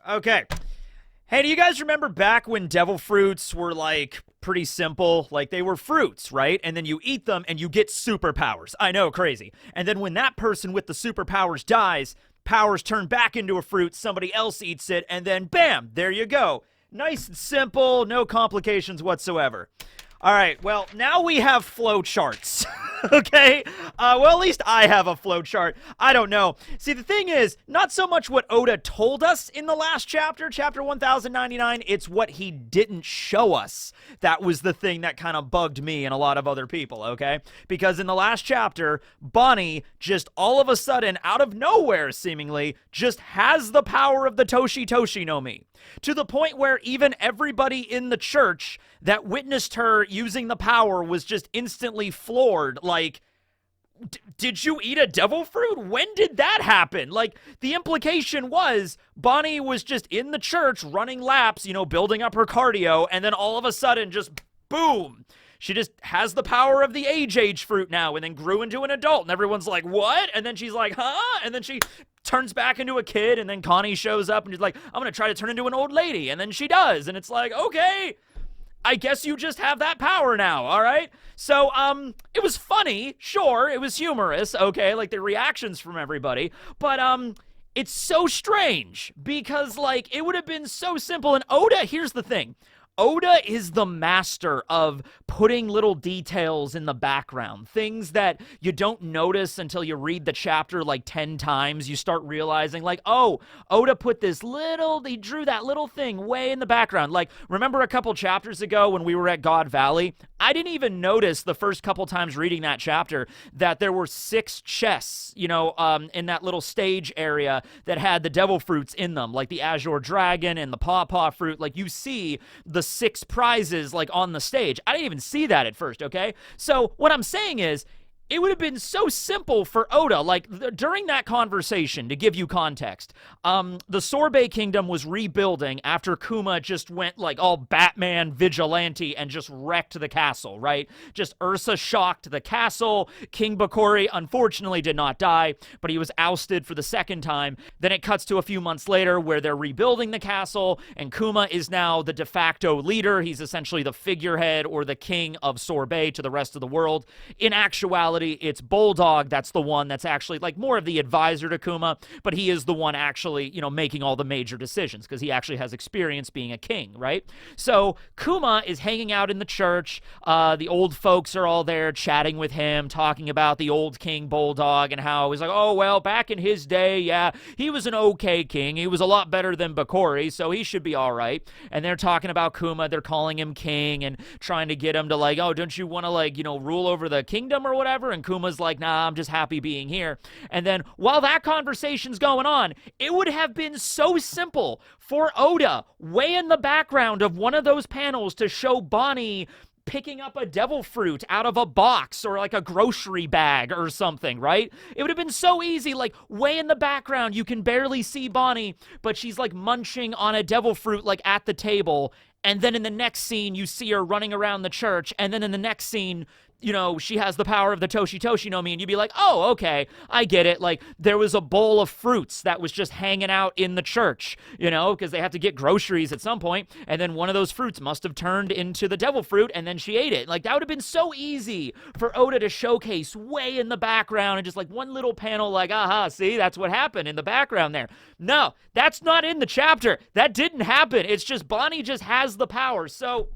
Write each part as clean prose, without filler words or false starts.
Okay. Hey, do you guys remember back when devil fruits were like pretty simple? Like they were fruits, right? And then you eat them and you get superpowers. I know, crazy. And then when that person with the superpowers dies, powers turn back into a fruit, somebody else eats it, and then bam, there you go. Nice and simple, no complications whatsoever. All right, well, now we have flow charts. Okay? Well, at least I have a flow chart. I don't know. See, the thing is, not so much what Oda told us in the last chapter, chapter 1099, it's what he didn't show us. That was the thing that kind of bugged me and a lot of other people, okay? Because in the last chapter, Bonnie just all of a sudden, out of nowhere seemingly, just has the power of the Toshi Toshi no Mi. To the point where even everybody in the church that witnessed her using the power was just instantly floored. Like, did you eat a devil fruit? When did that happen? Like, the implication was Bonnie was just in the church running laps, you know, building up her cardio, and then all of a sudden just boom. She just has the power of the age fruit now and then grew into an adult. And everyone's like, what? And then she's like, huh? And then she turns back into a kid. And then Connie shows up and she's like, I'm going to try to turn into an old lady. And then she does. And it's like, okay, I guess you just have that power now. All right. So, it was funny. Sure. It was humorous. Okay. Like the reactions from everybody. But, it's so strange because like it would have been so simple. And Oda, here's the thing. Oda is the master of putting little details in the background, things that you don't notice until you read the chapter like 10 times. You start realizing like, oh, Oda put this he drew that little thing way in the background. Like, remember a couple chapters ago when we were at God Valley? I didn't even notice the first couple times reading that chapter that there were 6 chests, you know, in that little stage area that had the devil fruits in them, like the Azure Dragon and the Pawpaw fruit. Like, you see the 6 prizes like on the stage. I didn't even see that at first, okay? So what I'm saying is, it would have been so simple for Oda, like, during that conversation, to give you context, the Sorbet Kingdom was rebuilding after Kuma just went, like, all Batman vigilante and just wrecked the castle, right? Just Ursa shocked the castle. King Bakori, unfortunately, did not die, but he was ousted for the second time. Then it cuts to a few months later where they're rebuilding the castle, and Kuma is now the de facto leader. He's essentially the figurehead or the king of Sorbet to the rest of the world. In actuality, it's Bulldog that's the one that's actually like more of the advisor to Kuma, but he is the one actually, you know, making all the major decisions because he actually has experience being a king, right? So Kuma is hanging out in the church. The old folks are all there chatting with him, talking about the old King Bulldog and how he's like, oh, well, back in his day, yeah, he was an okay king. He was a lot better than Bakori, so he should be all right. And they're talking about Kuma. They're calling him king and trying to get him to like, oh, don't you want to like, you know, rule over the kingdom or whatever? And Kuma's like, nah, I'm just happy being here. And then while that conversation's going on, it would have been so simple for Oda, way in the background of one of those panels, to show Bonnie picking up a devil fruit out of a box or like a grocery bag or something, right? It would have been so easy, like way in the background, you can barely see Bonnie, but she's like munching on a devil fruit like at the table. And then in the next scene, you see her running around the church. And then in the next scene, you know, she has the power of the Toshi Toshi no Mi, and you'd be like, oh, okay, I get it. Like, there was a bowl of fruits that was just hanging out in the church, you know, because they have to get groceries at some point, and then one of those fruits must have turned into the devil fruit, and then she ate it. Like, that would have been so easy for Oda to showcase way in the background, and just like one little panel like, aha, see, that's what happened in the background there. No, that's not in the chapter. That didn't happen. It's just Bonnie just has the power. So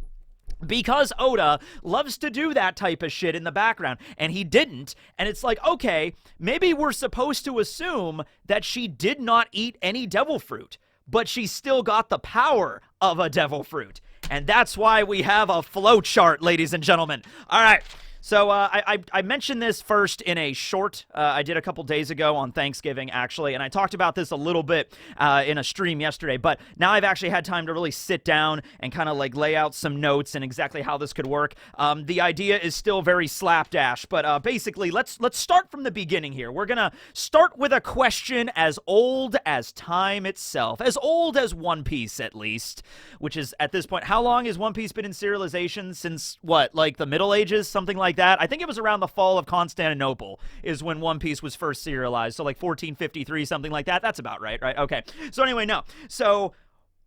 because Oda loves to do that type of shit in the background, and he didn't, and it's like, okay, maybe we're supposed to assume that she did not eat any devil fruit, but she still got the power of a devil fruit. And that's why we have a flow chart, ladies and gentlemen. All right. So I mentioned this first in a short I did a couple days ago on Thanksgiving, actually, and I talked about this a little bit in a stream yesterday, but now I've actually had time to really sit down and kind of like lay out some notes and exactly how this could work. The idea is still very slapdash, but basically let's start from the beginning here. We're gonna start with a question as old as time itself, as old as One Piece at least, which is at this point, how long has One Piece been in serialization? Since what, like the Middle Ages, something like like that. I think it was around the fall of Constantinople is when One Piece was first serialized. So like 1453, something like that. That's about right? Okay. So anyway, no. So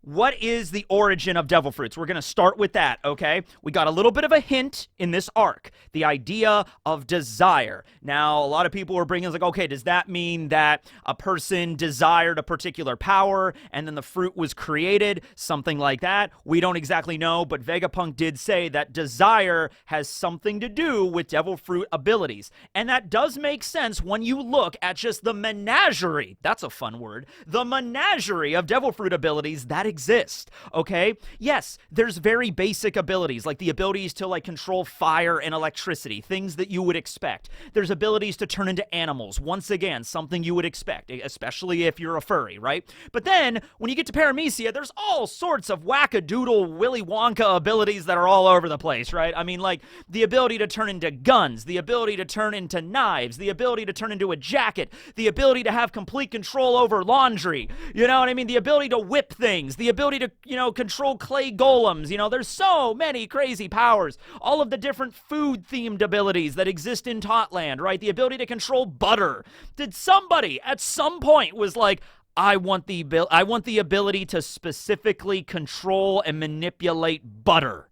what is the origin of devil fruits? We're going to start with that, okay? We got a little bit of a hint in this arc, the idea of desire. Now, a lot of people were bringing like, okay, does that mean that a person desired a particular power and then the fruit was created? Something like that. We don't exactly know, but Vegapunk did say that desire has something to do with devil fruit abilities. And that does make sense when you look at just the menagerie, that's a fun word, the menagerie of devil fruit abilities that exist, okay? Yes, there's very basic abilities, like the abilities to like control fire and electricity, things that you would expect. There's abilities to turn into animals, once again, something you would expect, especially if you're a furry, right? But then, when you get to Paramecia, there's all sorts of wackadoodle Willy Wonka abilities that are all over the place, right? I mean, like, the ability to turn into guns, the ability to turn into knives, the ability to turn into a jacket, the ability to have complete control over laundry, you know what I mean? The ability to whip things, the ability to, control clay golems. There's so many crazy powers. All of the different food-themed abilities that exist in Totland, right? The ability to control butter. Did somebody at some point was like, I want the ability to specifically control and manipulate butter.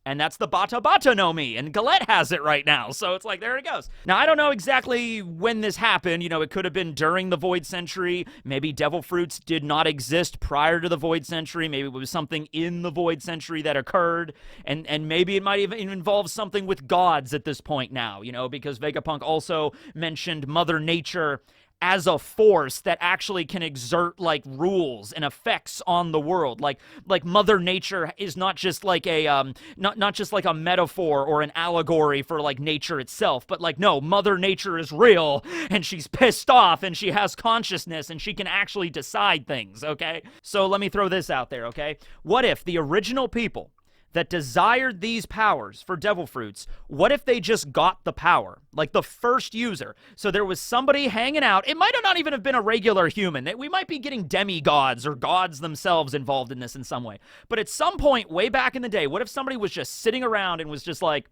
And that's the Bata Bata no Mi, and Galette has it right now, so it's like, there it goes. Now, I don't know exactly when this happened. It could have been during the Void Century. Maybe devil fruits did not exist prior to the Void Century. Maybe it was something in the Void Century that occurred, and maybe it might even involve something with gods at this point now, because Vegapunk also mentioned Mother Nature as a force that actually can exert like rules and effects on the world. Like Mother Nature is not just like a not just like a metaphor or an allegory for like nature itself, but like, no, Mother Nature is real and she's pissed off and she has consciousness and she can actually decide things, okay? So let me throw this out there, okay? What if the original people that desired these powers for devil fruits, what if they just got the power? Like the first user. So there was somebody hanging out. It might have not even have been a regular human. We might be getting demigods or gods themselves involved in this in some way. But at some point, way back in the day, what if somebody was just sitting around and was just like,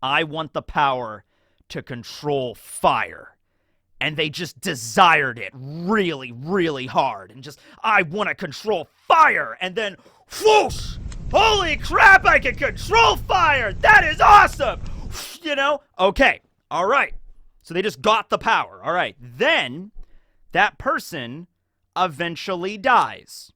I want the power to control fire. And they just desired it really, really hard. And just, I want to control fire. And then, whoosh! Holy crap, I can control fire! That is awesome! Okay, all right. So they just got the power. All right. Then that person eventually dies.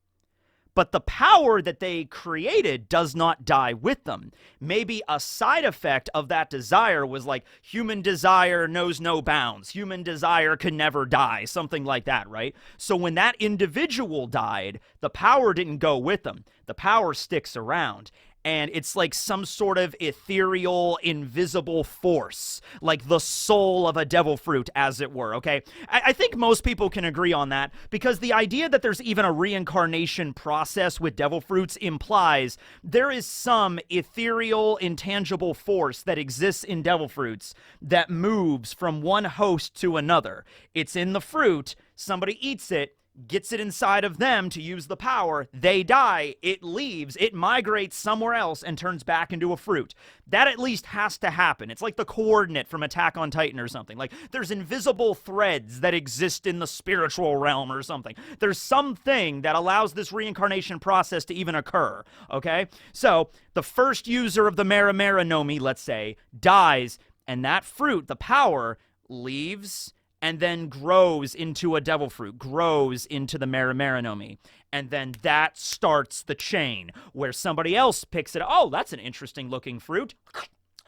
But the power that they created does not die with them. Maybe a side effect of that desire was like, human desire knows no bounds. Human desire can never die. Something like that, right? So when that individual died, the power didn't go with them. The power sticks around. And it's like some sort of ethereal, invisible force, like the soul of a devil fruit, as it were, okay? I think most people can agree on that, because the idea that there's even a reincarnation process with devil fruits implies there is some ethereal, intangible force that exists in devil fruits that moves from one host to another. It's in the fruit, somebody eats it, gets it inside of them to use the power, they die, it leaves, it migrates somewhere else and turns back into a fruit. That at least has to happen. It's like the coordinate from Attack on Titan or something. Like, there's invisible threads that exist in the spiritual realm or something. There's something that allows this reincarnation process to even occur, okay? So, the first user of the Mera Mera no Mi, let's say, dies, and that fruit, the power, leaves and then grows into a devil fruit, grows into the Mera Mera no Mi. And then that starts the chain, where somebody else picks it up. Oh, that's an interesting looking fruit.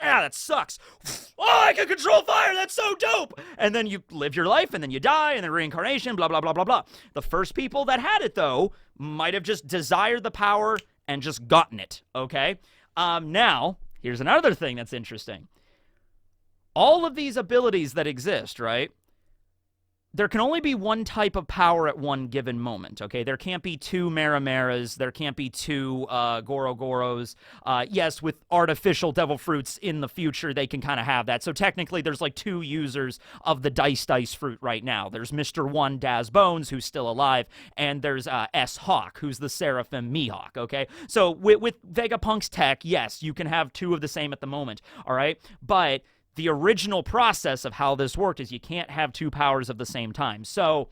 Ah, that sucks. Oh, I can control fire, that's so dope! And then you live your life, and then you die, and then reincarnation, blah, blah, blah, blah, blah. The first people that had it, though, might have just desired the power and just gotten it, okay? Now, here's another thing that's interesting. All of these abilities that exist, right? there can only be one type of power at one given moment, okay? There can't be two Marimaras. There can't be two Goro-Goros. Yes, with artificial devil fruits in the future, they can kind of have that. So technically, there's like two users of the Dice fruit right now. There's Mr. 1, Daz Bones, who's still alive, and there's S. Hawk, who's the Seraphim Mihawk, okay? So with Vegapunk's tech, yes, you can have two of the same at the moment, all right? But the original process of how this worked is you can't have two powers of the same time. So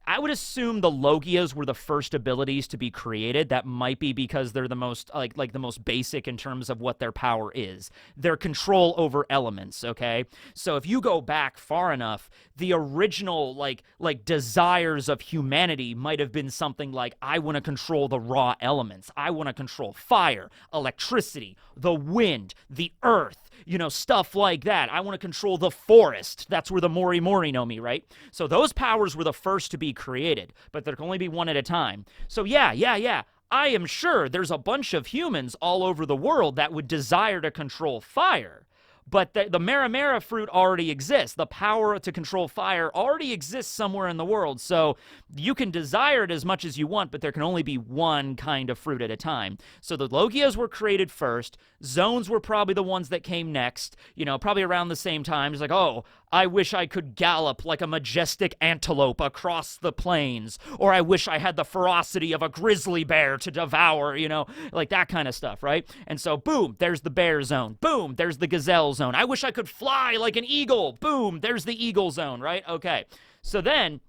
I would assume the Logias were the first abilities to be created. That might be because they're the most like the most basic in terms of what their power is. Their control over elements, okay? So if you go back far enough, the original like desires of humanity might have been something like, I want to control the raw elements. I want to control fire, electricity, the wind, the earth, you know, stuff like that. I want to control the forest. That's where the Mori Mori no Mi, right? So those powers were the first to be created, but there can only be one at a time. So yeah. I am sure there's a bunch of humans all over the world that would desire to control fire. But the Maramara fruit already exists. The power to control fire already exists somewhere in the world. So you can desire it as much as you want, but there can only be one kind of fruit at a time. So the Logias were created first. Zones were probably the ones that came next, you know, probably around the same time. It's like, oh, I wish I could gallop like a majestic antelope across the plains. Or I wish I had the ferocity of a grizzly bear to devour, you know, like that kind of stuff, right? And so, boom, there's the bear zone. Boom, there's the gazelle zone. I wish I could fly like an eagle. Boom, there's the eagle zone, right? Okay, so then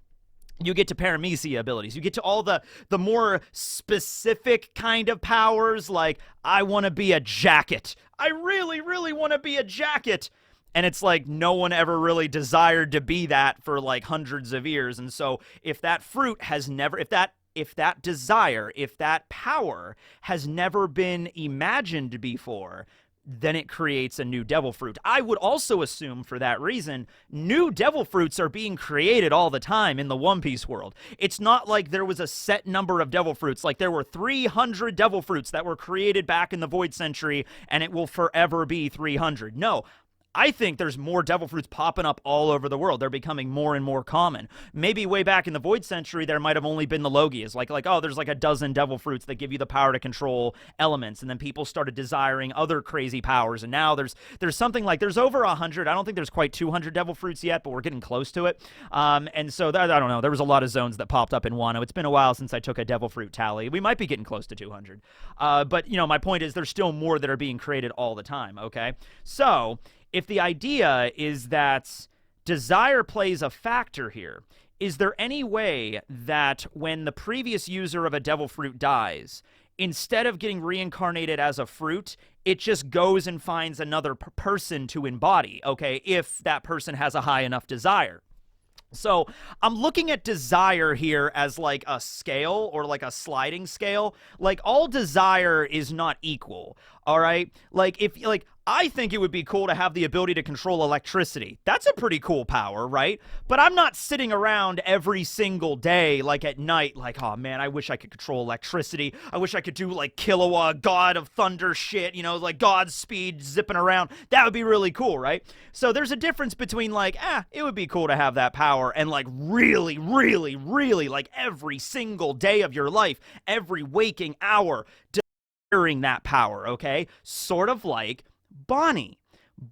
you get to paramecia abilities. You get to all the more specific kind of powers, like, I want to be a jacket. I really, really want to be a jacket. And it's like no one ever really desired to be that for like hundreds of years. And so if that fruit has never, if that desire, if that power has never been imagined before, then it creates a new devil fruit. I would also assume for that reason, new devil fruits are being created all the time in the One Piece world. It's not like there was a set number of devil fruits, like there were 300 devil fruits that were created back in the Void Century, and it will forever be 300. No, I think there's more devil fruits popping up all over the world. They're becoming more and more common. Maybe way back in the Void Century, there might have only been the Logias. Like, oh, there's like a dozen devil fruits that give you the power to control elements. And then people started desiring other crazy powers. And now there's something like, there's over 100. I don't think there's quite 200 devil fruits yet, but we're getting close to it. And so, I don't know. There was a lot of zones that popped up in Wano. It's been a while since I took a devil fruit tally. We might be getting close to 200. But, you know, my point is there's still more that are being created all the time, okay? So if the idea is that desire plays a factor here, is there any way that when the previous user of a devil fruit dies, instead of getting reincarnated as a fruit, it just goes and finds another person to embody, okay, if that person has a high enough desire? So I'm looking at desire here as like a scale or like a sliding scale. Like all desire is not equal, all right? Like I think it would be cool to have the ability to control electricity. That's a pretty cool power, right? But I'm not sitting around every single day, like at night, like, oh man, I wish I could control electricity. I wish I could do like Killua, God of Thunder shit, you know, like Godspeed zipping around. That would be really cool, right? So there's a difference between like, it would be cool to have that power and like really, really, really like every single day of your life, every waking hour, desiring that power, okay? Sort of like Bonnie.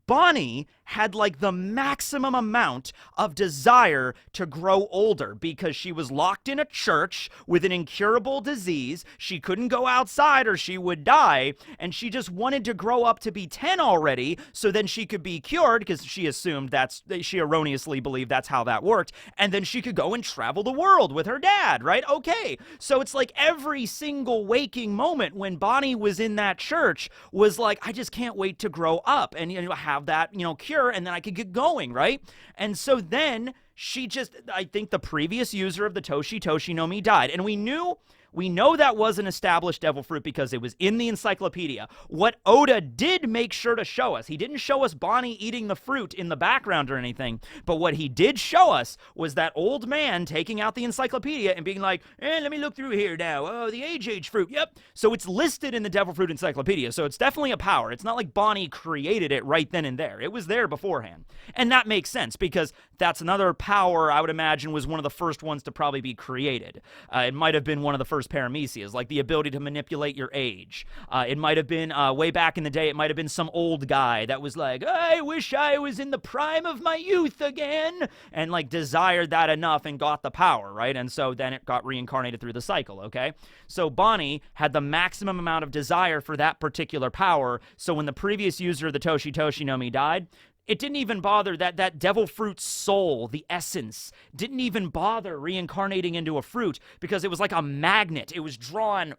Bonnie had like the maximum amount of desire to grow older because she was locked in a church with an incurable disease. She couldn't go outside or she would die, and she just wanted to grow up to be 10 already so then she could be cured, because she assumed she erroneously believed that's how that worked, and then she could go and travel the world with her dad, right? Okay, so it's like every single waking moment when Bonnie was in that church was like, I just can't wait to grow up and, you know, have that, you know, cure, and then I could get going, right? And so then she just, I think the previous user of the Toshi no Mi died, and we knew We know that was an established devil fruit because it was in the encyclopedia. What Oda did make sure to show us, he didn't show us Bonnie eating the fruit in the background or anything, but what he did show us was that old man taking out the encyclopedia and being like, let me look through here now. Oh, the age fruit. Yep. So it's listed in the devil fruit encyclopedia. So it's definitely a power. It's not like Bonnie created it right then and there. It was there beforehand. And that makes sense because that's another power I would imagine was one of the first ones to probably be created. It might have been one of the first paramecias, like the ability to manipulate your age. It might have been, way back in the day, it might have been some old guy that was like, I wish I was in the prime of my youth again, and like desired that enough and got the power, right? And so then it got reincarnated through the cycle, okay? So Bonnie had the maximum amount of desire for that particular power, so when the previous user of the Toshi Toshi no Mi died, it didn't even bother that devil fruit's soul, the essence, didn't even bother reincarnating into a fruit because it was like a magnet. It was drawn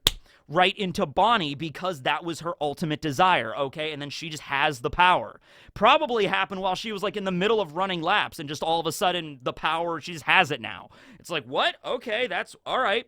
right into Bonnie because that was her ultimate desire, okay? And then she just has the power. Probably happened while she was like in the middle of running laps and just all of a sudden the power, she just has it now. It's like, what? Okay, that's all right.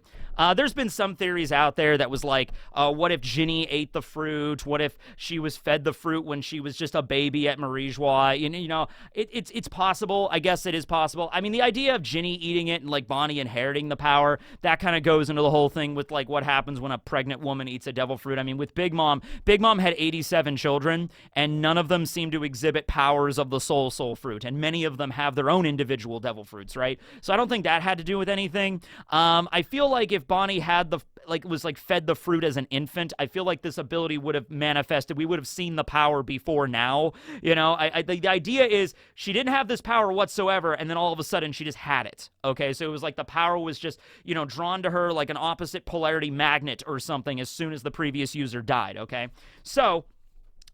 There's been some theories out there that was like, what if Ginny ate the fruit? What if she was fed the fruit when she was just a baby at Marijois? You know, it's possible. I guess it is possible. I mean, the idea of Ginny eating it and like Bonnie inheriting the power, that kind of goes into the whole thing with like what happens when a pregnant woman eats a devil fruit. I mean, with Big Mom had 87 children, and none of them seem to exhibit powers of the soul fruit, and many of them have their own individual devil fruits, right? So I don't think that had to do with anything. I feel like if Bonnie had was fed the fruit as an infant, I feel like this ability would have manifested. We would have seen the power before now. You know, the idea is she didn't have this power whatsoever, and then all of a sudden she just had it. Okay, so it was like the power was just, you know, drawn to her like an opposite polarity magnet or something as soon as the previous user died. Okay, so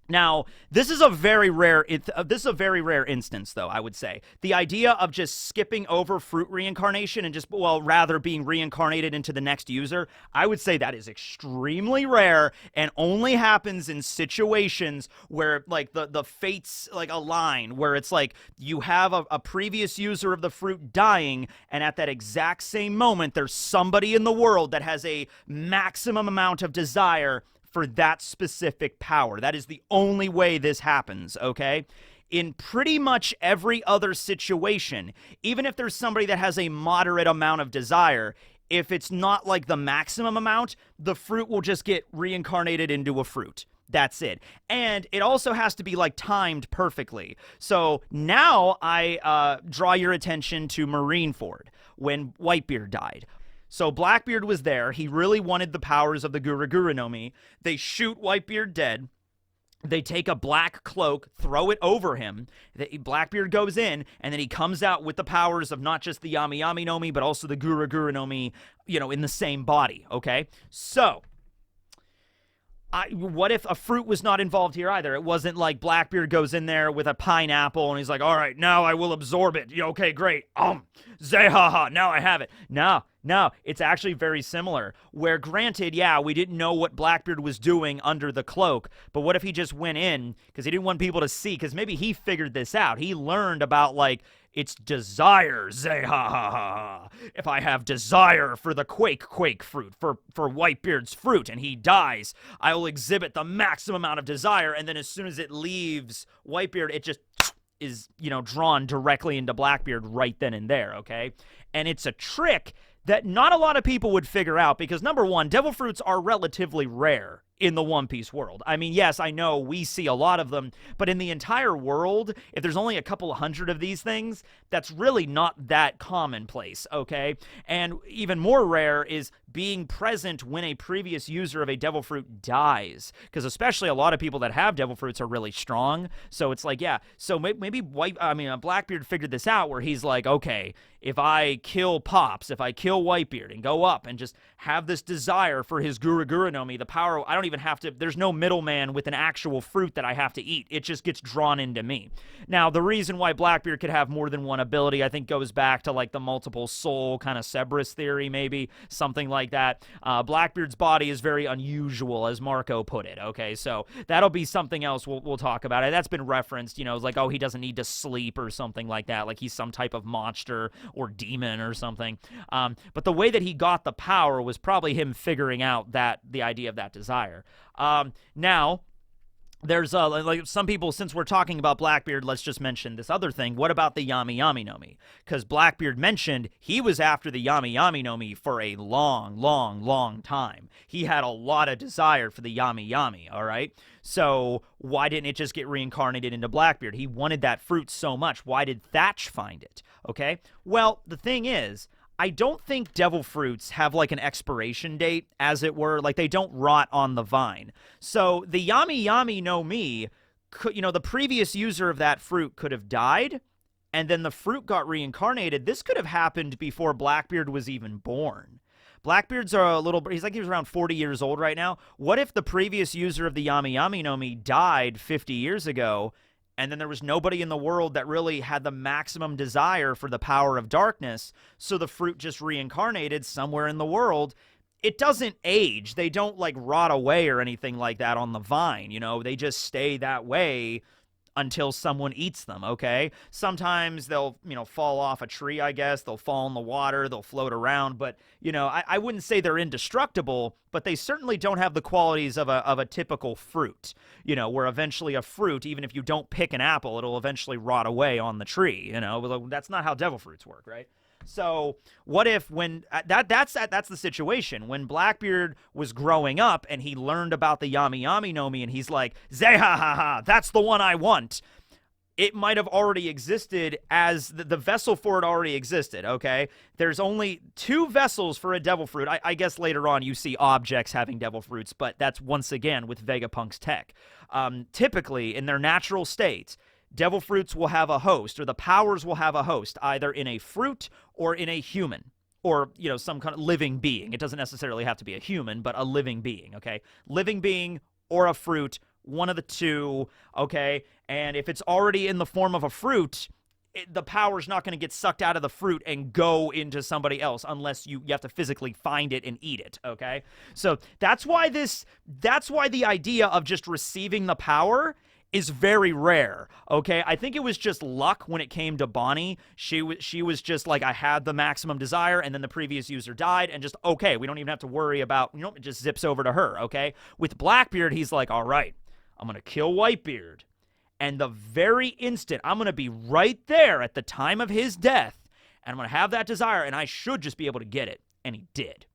now, this is a very rare instance, though, I would say. The idea of just skipping over fruit reincarnation and just, well, rather being reincarnated into the next user, I would say that is extremely rare and only happens in situations where, like, the fates, like, align, where it's like you have a previous user of the fruit dying, and at that exact same moment, there's somebody in the world that has a maximum amount of desire for that specific power. That is the only way this happens, okay? In pretty much every other situation, even if there's somebody that has a moderate amount of desire, if it's not like the maximum amount, the fruit will just get reincarnated into a fruit. That's it. And it also has to be like timed perfectly. So now I draw your attention to Marineford when Whitebeard died. So Blackbeard was there. He really wanted the powers of the Guru Guru no Mi. They shoot Whitebeard dead. They take a black cloak, throw it over him. Blackbeard goes in, and then he comes out with the powers of not just the Yami Yami no Mi, but also the Guru Guru no Mi, you know, in the same body, okay? So what if a fruit was not involved here either? It wasn't like Blackbeard goes in there with a pineapple and he's like, all right, now I will absorb it. Okay, great. Zehaha, now I have it. No, it's actually very similar. Where granted, yeah, we didn't know what Blackbeard was doing under the cloak, but what if he just went in because he didn't want people to see? Because maybe he figured this out. He learned about, like, it's desire, Zehaha. If I have desire for the Quake fruit, for Whitebeard's fruit, and he dies, I will exhibit the maximum amount of desire, and then as soon as it leaves Whitebeard, it just is, you know, drawn directly into Blackbeard right then and there, okay? And it's a trick that not a lot of people would figure out because, number one, devil fruits are relatively rare in the One Piece world. I mean, yes, I know we see a lot of them, but in the entire world, if there's only a couple hundred of these things, that's really not that commonplace, okay? And even more rare is being present when a previous user of a devil fruit dies, because especially a lot of people that have devil fruits are really strong, so it's like, yeah, so maybe Blackbeard figured this out where he's like, okay, if I kill Pops, if I kill Whitebeard and go up and just have this desire for his Guru Guru no Mi, the power, I don't even have to, there's no middleman with an actual fruit that I have to eat. It just gets drawn into me. Now, the reason why Blackbeard could have more than one ability, I think, goes back to like the multiple soul kind of Cerberus theory, maybe something like that. Blackbeard's body is very unusual, as Marco put it. Okay, so that'll be something else we'll talk about. That's been referenced, you know, it's like, oh, he doesn't need to sleep or something like that, like he's some type of monster or demon or something. But the way that he got the power was probably him figuring out that the idea of that desire. Now, there's like some people, since we're talking about Blackbeard, let's just mention this other thing. What about the Yami Yami no Mi? Because Blackbeard mentioned he was after the Yami Yami no Mi for a long time. He had a lot of desire for the Yami Yami, all right? So why didn't it just get reincarnated into Blackbeard? He wanted that fruit so much. Why did Thatch find it, okay? Well, the thing is, I don't think devil fruits have like an expiration date, as it were. Like, they don't rot on the vine. So the Yami Yami no Mi, could, you know, the previous user of that fruit could have died, and then the fruit got reincarnated. This could have happened before Blackbeard was even born. Blackbeard's a little, he's like, he was around 40 years old right now. What if the previous user of the Yami Yami no Mi died 50 years ago, and then there was nobody in the world that really had the maximum desire for the power of darkness, so the fruit just reincarnated somewhere in the world? It doesn't age. They don't, like, rot away or anything like that on the vine, you know? They just stay that way until someone eats them, okay? Sometimes they'll, you know, fall off a tree, I guess. They'll fall in the water. They'll float around. But, you know, I wouldn't say they're indestructible, but they certainly don't have the qualities of a typical fruit, you know, where eventually a fruit, even if you don't pick an apple, it'll eventually rot away on the tree, you know? That's not how devil fruits work, right? So what if when that's the situation when Blackbeard was growing up and he learned about the Yami Yami no Mi and he's like, Zehahaha, that's the one I want. It might have already existed, as the vessel for it already existed, okay? There's only 2 vessels for a devil fruit. I guess later on you see objects having devil fruits, but that's once again with Vegapunk's tech. Typically, in their natural state, devil fruits will have a host, or the powers will have a host, either in a fruit or in a human, or, you know, some kind of living being. It doesn't necessarily have to be a human, but a living being, okay? Living being or a fruit, one of the two, okay? And if it's already in the form of a fruit, the power's not going to get sucked out of the fruit and go into somebody else unless you have to physically find it and eat it, okay? So that's why the idea of just receiving the power is very rare, okay? I think it was just luck when it came to Bonnie. She was just like, I had the maximum desire, and then the previous user died, and just, okay, we don't even have to worry about, you know, it just zips over to her, okay? With Blackbeard, he's like, all right, I'm going to kill Whitebeard, and the very instant, I'm going to be right there at the time of his death, and I'm going to have that desire, and I should just be able to get it. And he did.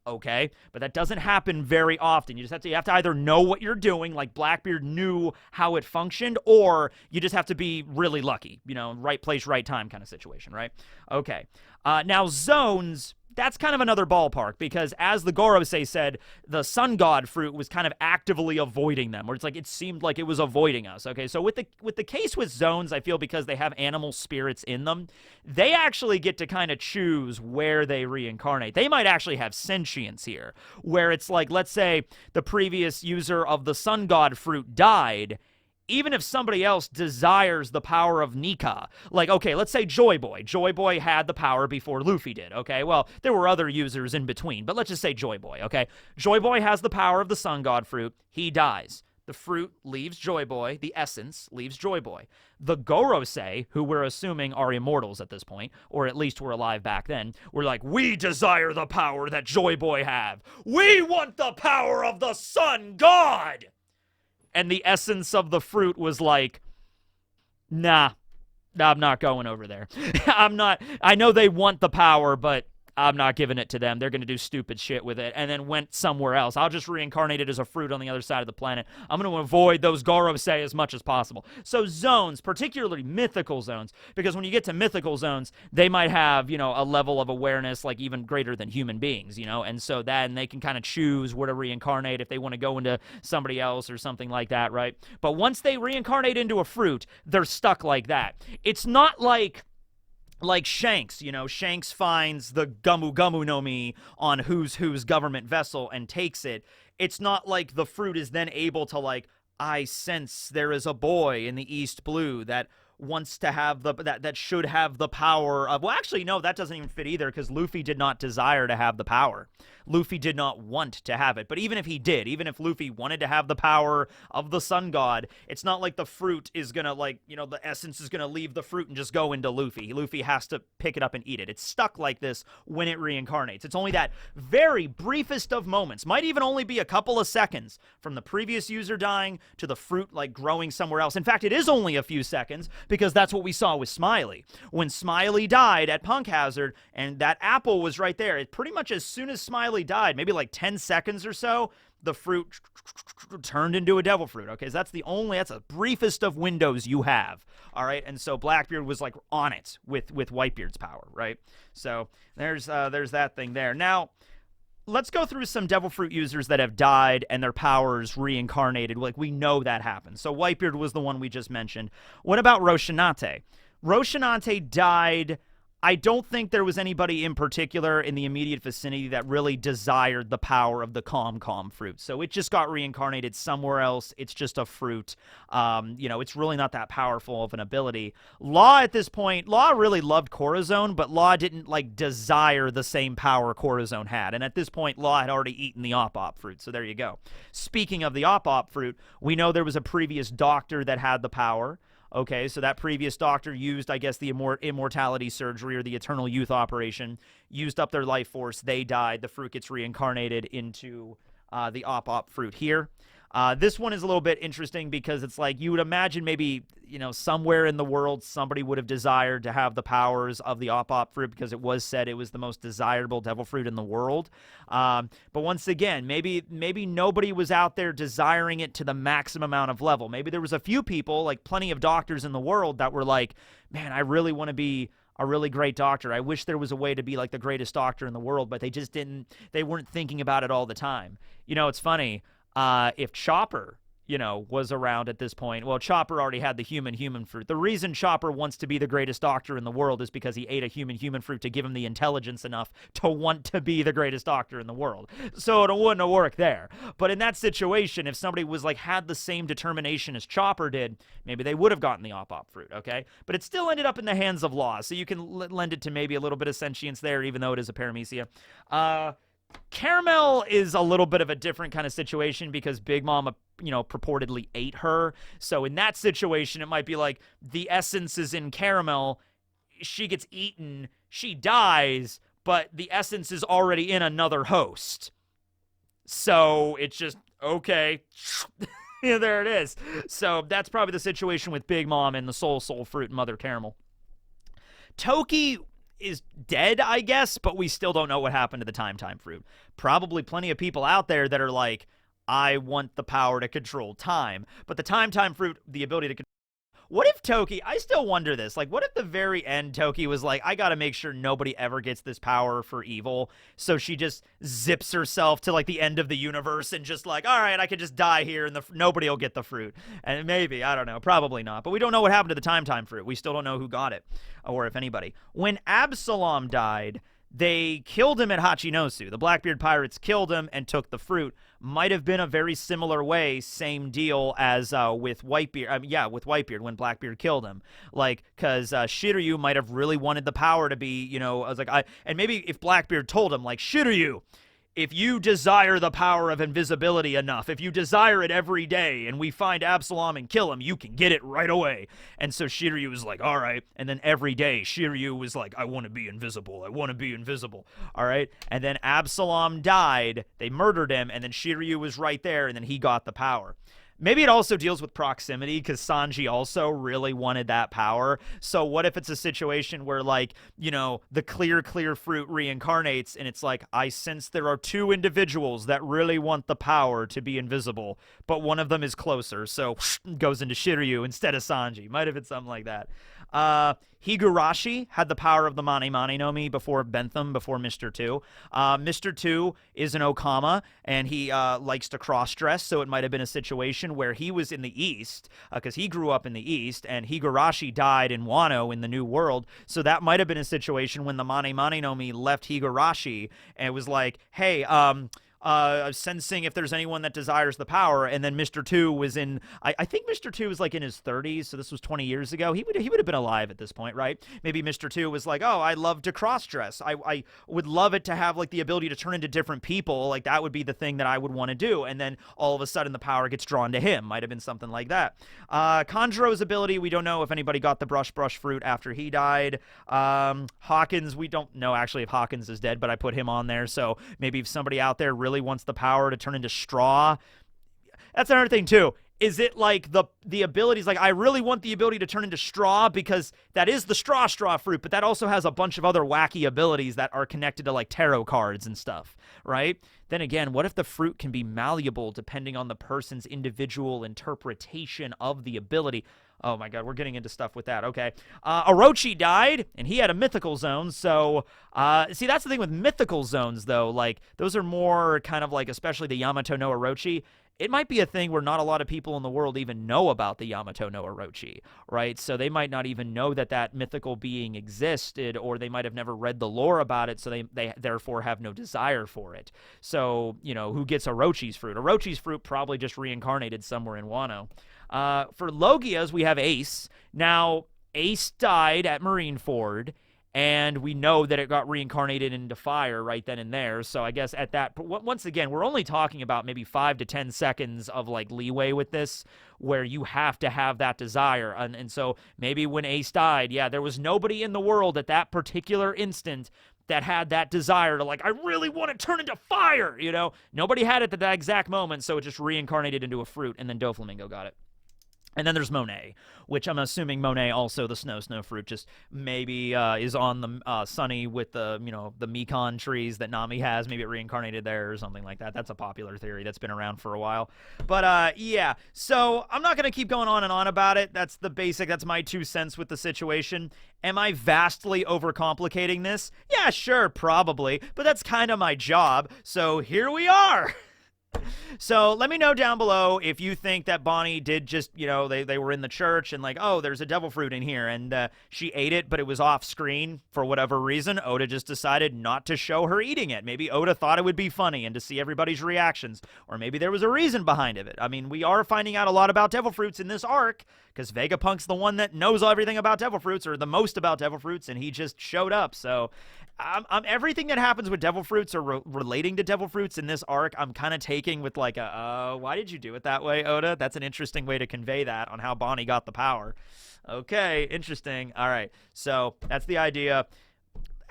Okay, but that doesn't happen very often. You have to either know what you're doing, like Blackbeard knew how it functioned, or you just have to be really lucky, you know, right place, right time kind of situation, right? Okay, now zones, that's kind of another ballpark, because as the Gorosei said, the sun god fruit was kind of actively avoiding them, where it's like it seemed like it was avoiding us. Okay, so with the case with zones, I feel because they have animal spirits in them, they actually get to kind of choose where they reincarnate. They might actually have sentience here, where it's like, let's say the previous user of the sun god fruit died. Even if somebody else desires the power of Nika, like, okay, let's say Joy Boy. Joy Boy had the power before Luffy did, okay? Well, there were other users in between, but let's just say Joy Boy, okay? Joy Boy has the power of the Sun God fruit. He dies. The fruit leaves Joy Boy. The essence leaves Joy Boy. The Gorosei, who we're assuming are immortals at this point, or at least were alive back then, were like, we desire the power that Joy Boy have. We want the power of the Sun God! And the essence of the fruit was like, nah, I'm not going over there. I know they want the power, but I'm not giving it to them. They're going to do stupid shit with it, and then went somewhere else. I'll just reincarnate it as a fruit on the other side of the planet. I'm going to avoid those Gorosei as much as possible. So zones, particularly mythical zones, because when you get to mythical zones, they might have, you know, a level of awareness like even greater than human beings, you know, and so then they can kind of choose where to reincarnate if they want to go into somebody else or something like that, right? But once they reincarnate into a fruit, they're stuck like that. It's not like Shanks, you know, Shanks finds the Gumu Gumu no Mi on who's government vessel and takes it. it's not like the fruit is then able to like, I sense there is a boy in the East Blue that wants to have that should have the power of, well, actually, no, that doesn't even fit either, because Luffy did not desire to have the power. Luffy did not want to have it. But even if he did, even if Luffy wanted to have the power of the sun god, it's not like the fruit is gonna, like, you know, the essence is gonna leave the fruit and just go into Luffy. Luffy has to pick it up and eat it. It's stuck like this when it reincarnates. It's only that very briefest of moments, might even only be a couple of seconds, from the previous user dying to the fruit like growing somewhere else. In fact, it is only a few seconds, because that's what we saw with Smiley. When Smiley died at Punk Hazard and that apple was right there, it pretty much as soon as Smiley died, maybe like 10 seconds or so, the fruit turned into a devil fruit. Okay, so that's the briefest of windows you have. All right, and so Blackbeard was like on it with Whitebeard's power, right? So there's that thing there. Now, let's go through some devil fruit users that have died and their powers reincarnated. Like, we know that happened. So Whitebeard was the one we just mentioned. What about Roshinate? Roshinate died. I don't think there was anybody in particular in the immediate vicinity that really desired the power of the Calm fruit. So it just got reincarnated somewhere else. It's just a fruit. You know, it's really not that powerful of an ability. Law at this point, Law really loved Corazon, but Law didn't, like, desire the same power Corazon had. And at this point, Law had already eaten the Op fruit. So there you go. Speaking of the Op fruit, we know there was a previous doctor that had the power. Okay, so that previous doctor used, I guess, the immortality surgery or the eternal youth operation, used up their life force. They died. The fruit gets reincarnated into the Op fruit here. This one is a little bit interesting because it's like you would imagine maybe, you know, somewhere in the world somebody would have desired to have the powers of the Op fruit because it was said it was the most desirable devil fruit in the world. But once again, maybe nobody was out there desiring it to the maximum amount of level. Maybe there was a few people, like plenty of doctors in the world, that were like, man, I really want to be a really great doctor. I wish there was a way to be like the greatest doctor in the world, but they weren't thinking about it all the time. You know, it's funny. If Chopper, you know, was around at this point, well, Chopper already had the human fruit. The reason Chopper wants to be the greatest doctor in the world is because he ate a human fruit to give him the intelligence enough to want to be the greatest doctor in the world. So it wouldn't have worked there. But in that situation, if somebody was like had the same determination as Chopper did, maybe they would have gotten the Op fruit, okay? But it still ended up in the hands of Law, so you can lend it to maybe a little bit of sentience there, even though it is a paramecia. Caramel is a little bit of a different kind of situation because Big Mom, you know, purportedly ate her. So in that situation, it might be like the essence is in Caramel. She gets eaten. She dies, but the essence is already in another host. So it's just, okay. Yeah, there it is. So that's probably the situation with Big Mom and the Soul Fruit and Mother Caramel. Toki is dead, I guess, but we still don't know what happened to the Time fruit. Probably plenty of people out there that are like, I want the power to control time. But the Time fruit, the ability to control. What if Toki, I still wonder this, like, what if the very end Toki was like, I gotta make sure nobody ever gets this power for evil, so she just zips herself to, like, the end of the universe and just like, all right, I can just die here and nobody will get the fruit. And maybe, I don't know, probably not. But we don't know what happened to the Time fruit. We still don't know who got it, or if anybody. When Absalom died, they killed him at Hachinosu. The Blackbeard pirates killed him and took the fruit. Might have been a very similar way, same deal as with Whitebeard. With Whitebeard when Blackbeard killed him. Like, because Shiryu might have really wanted the power to be, you know, I was like, and maybe if Blackbeard told him, like, Shiryu, if you desire the power of invisibility enough, if you desire it every day, and we find Absalom and kill him, you can get it right away. And so Shiryu was like, all right. And then every day, Shiryu was like, I want to be invisible. I want to be invisible. All right. And then Absalom died. They murdered him. And then Shiryu was right there. And then he got the power. Maybe it also deals with proximity because Sanji also really wanted that power. So what if it's a situation where, like, you know, the clear fruit reincarnates and it's like, I sense there are two individuals that really want the power to be invisible, but one of them is closer. So goes into Shiryu instead of Sanji. Might have been something like that. Higurashi had the power of the Mane no Mi before Bentham, before Mr. 2. Mr. 2 is an Okama, and he likes to cross-dress, so it might have been a situation where he was in the East, because he grew up in the East, and Higurashi died in Wano in the New World, so that might have been a situation when the Mane no Mi left Higurashi, and it was like, hey, sensing if there's anyone that desires the power. And then Mr. Two was in, I think Mr. Two was like in his 30s, so this was 20 years ago. He would have been alive at this point, right? Maybe Mr. Two was like, oh, I love to cross dress. I would love it to have like the ability to turn into different people. Like that would be the thing that I would want to do. And then all of a sudden the power gets drawn to him. Might have been something like that. Conjuro's ability, we don't know if anybody got the brush fruit after he died. Hawkins, we don't know actually if Hawkins is dead, but I put him on there. So maybe if somebody out there really wants the power to turn into straw. That's another thing too. Is it like the abilities, like I really want the ability to turn into straw because that is the straw fruit, but that also has a bunch of other wacky abilities that are connected to like tarot cards and stuff, right? Then again, what if the fruit can be malleable depending on the person's individual interpretation of the ability? Oh my god, we're getting into stuff with that. Okay. Orochi died, and he had a mythical zone, so, see, that's the thing with mythical zones, though. Like, those are more kind of like, especially the Yamato no Orochi, it might be a thing where not a lot of people in the world even know about the Yamato no Orochi, right? So they might not even know that that mythical being existed, or they might have never read the lore about it, so they therefore have no desire for it. So, you know, who gets Orochi's fruit? Orochi's fruit probably just reincarnated somewhere in Wano. For Logia's, we have Ace. Now, Ace died at Marineford, and we know that it got reincarnated into fire right then and there. So I guess at that, once again, we're only talking about maybe 5 to 10 seconds of like leeway with this, where you have to have that desire. And so maybe when Ace died, yeah, there was nobody in the world at that particular instant that had that desire to like, I really want to turn into fire, you know? Nobody had it at that exact moment, so it just reincarnated into a fruit, and then Doflamingo got it. And then there's Monet, which I'm assuming Monet also, the snow fruit, just maybe is on the Sunny with the, you know, the Mekon trees that Nami has. Maybe it reincarnated there or something like that. That's a popular theory that's been around for a while. But yeah, so I'm not going to keep going on and on about it. That's the basic, that's my 2 cents with the situation. Am I vastly overcomplicating this? Yeah, sure, probably. But that's kind of my job. So here we are. So let me know down below if you think that Bonnie did just, you know, they were in the church and like, oh, there's a devil fruit in here, and she ate it, but it was off screen for whatever reason. Oda just decided not to show her eating it. Maybe Oda thought it would be funny and to see everybody's reactions, or maybe there was a reason behind it. I mean, we are finding out a lot about devil fruits in this arc because Vegapunk's the one that knows everything about devil fruits, or the most about devil fruits, and he just showed up. So everything that happens with devil fruits or relating to devil fruits in this arc, I'm kind of taking with like why did you do it that way, Oda? That's an interesting way to convey that on how Bonnie got the power. Okay, interesting. All right, so that's the idea.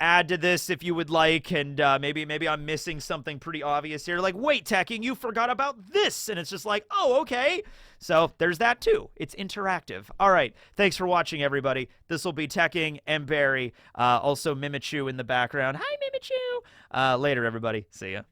Add to this if you would like, and maybe I'm missing something pretty obvious here. Like, wait, Tekking, you forgot about this, and it's just like, oh, okay. So there's that too. It's interactive. All right, thanks for watching, everybody. This will be Tekking and Barry, also Mimichu in the background. Hi, Mimichu. Later, everybody. See ya.